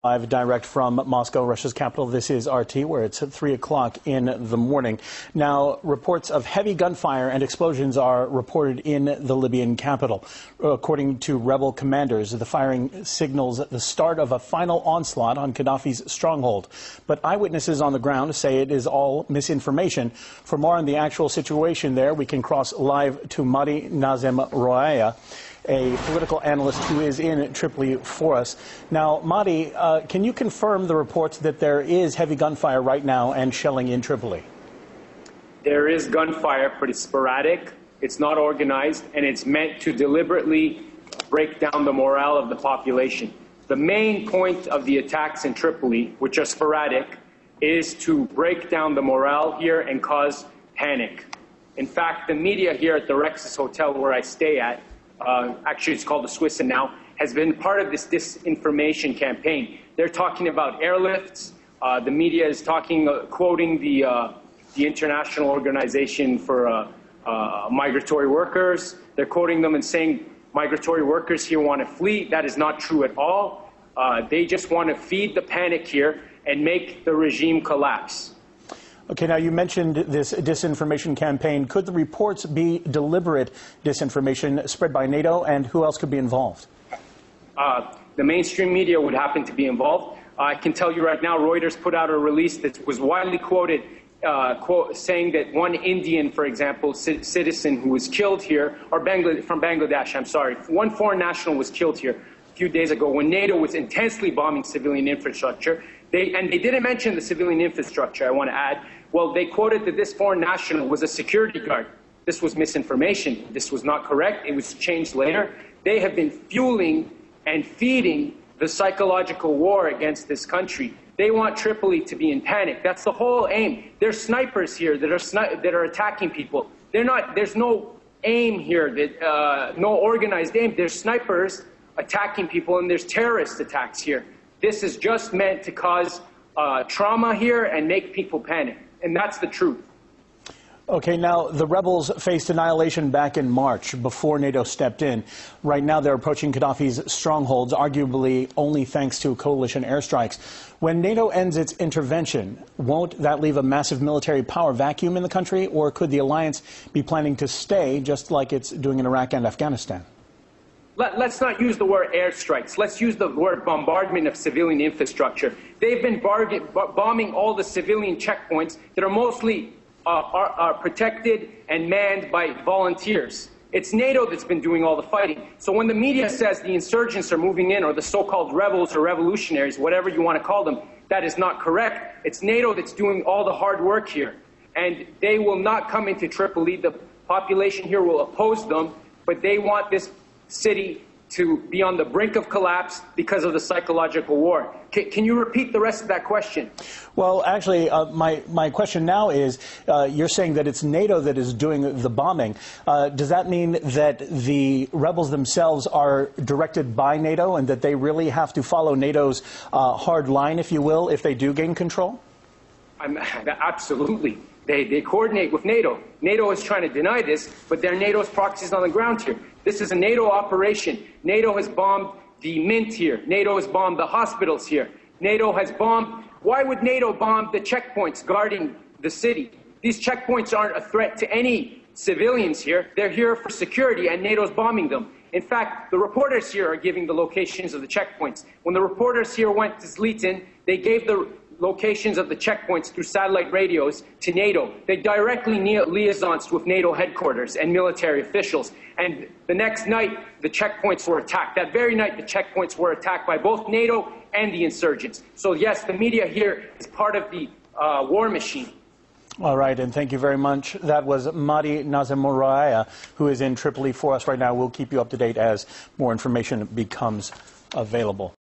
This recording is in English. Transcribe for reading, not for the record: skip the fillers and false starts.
Live direct from Moscow, Russia's capital. This is RT, where it's at 3 o'clock in the morning. Now, reports of heavy gunfire and explosions are reported in the Libyan capital. According to rebel commanders, the firing signals the start of a final onslaught on Gaddafi's stronghold. But eyewitnesses on the ground say it is all misinformation. For more on the actual situation there, we can cross live to Mahdi Nazemroaya, a political analyst who is in Tripoli for us. Now, Mahdi, can you confirm the reports that there is heavy gunfire right now and shelling in Tripoli? There is gunfire, but it's sporadic, it's not organized, and it's meant to deliberately break down the morale of the population. The main point of the attacks in Tripoli, which are sporadic, is to break down the morale here and cause panic. In fact, the media here at the Rex's Hotel, where I stay at, actually it's called the Swiss now, has been part of this disinformation campaign. They're talking about airlifts. The media is talking, quoting the International Organization for Migratory Workers. They're quoting them and saying migratory workers here want to flee. That is not true at all. They just want to feed the panic here and make the regime collapse. Okay, now you mentioned this disinformation campaign. Could the reports be deliberate disinformation spread by NATO, and who else could be involved? The mainstream media would happen to be involved. I can tell you right now, Reuters put out a release that was widely quoted, saying that one Indian, for example, citizen who was killed here, or from Bangladesh, I'm sorry, one foreign national was killed here a few days ago when NATO was intensely bombing civilian infrastructure. And they didn't mention the civilian infrastructure, I want to add. Well, they quoted that this foreign national was a security guard. This was misinformation. This was not correct. It was changed later. They have been fueling and feeding the psychological war against this country. They want Tripoli to be in panic. That's the whole aim. There's snipers here that are attacking people. There's no aim here, no organized aim. There's snipers attacking people, and there's terrorist attacks here. This is just meant to cause trauma here and make people panic. And that's the truth. Okay, now the rebels faced annihilation back in March before NATO stepped in. Right now they're approaching Gaddafi's strongholds, arguably only thanks to coalition airstrikes. When NATO ends its intervention, won't that leave a massive military power vacuum in the country, or could the alliance be planning to stay just like it's doing in Iraq and Afghanistan? Let's not use the word airstrikes. Let's use the word bombardment of civilian infrastructure. They've been bombing all the civilian checkpoints that are mostly are protected and manned by volunteers. It's NATO that's been doing all the fighting. So when the media says the insurgents are moving in, or the so-called rebels or revolutionaries, whatever you want to call them, that is not correct. It's NATO that's doing all the hard work here. And they will not come into Tripoli. The population here will oppose them, but they want this city to be on the brink of collapse because of the psychological war. Can you repeat the rest of that question? Well, actually, my question now is, you're saying that it's NATO that is doing the bombing. Does that mean that the rebels themselves are directed by NATO and that they really have to follow NATO's hard line, if you will, if they do gain control? Absolutely. They coordinate with NATO. NATO is trying to deny this, but they're NATO's proxies on the ground here. This is a NATO operation. NATO has bombed the Mint here. NATO has bombed the hospitals here. NATO has bombed... Why would NATO bomb the checkpoints guarding the city? These checkpoints aren't a threat to any civilians here. They're here for security, and NATO's bombing them. In fact, the reporters here are giving the locations of the checkpoints. When the reporters here went to Zlitin, they gave the locations of the checkpoints through satellite radios to NATO. They directly liaisons with NATO headquarters and military officials. And the next night, the checkpoints were attacked. That very night, the checkpoints were attacked by both NATO and the insurgents. So yes, the media here is part of the war machine. All right, and thank you very much. That was Mahdi Nazemroaya, who is in Tripoli for us right now. We'll keep you up to date as more information becomes available.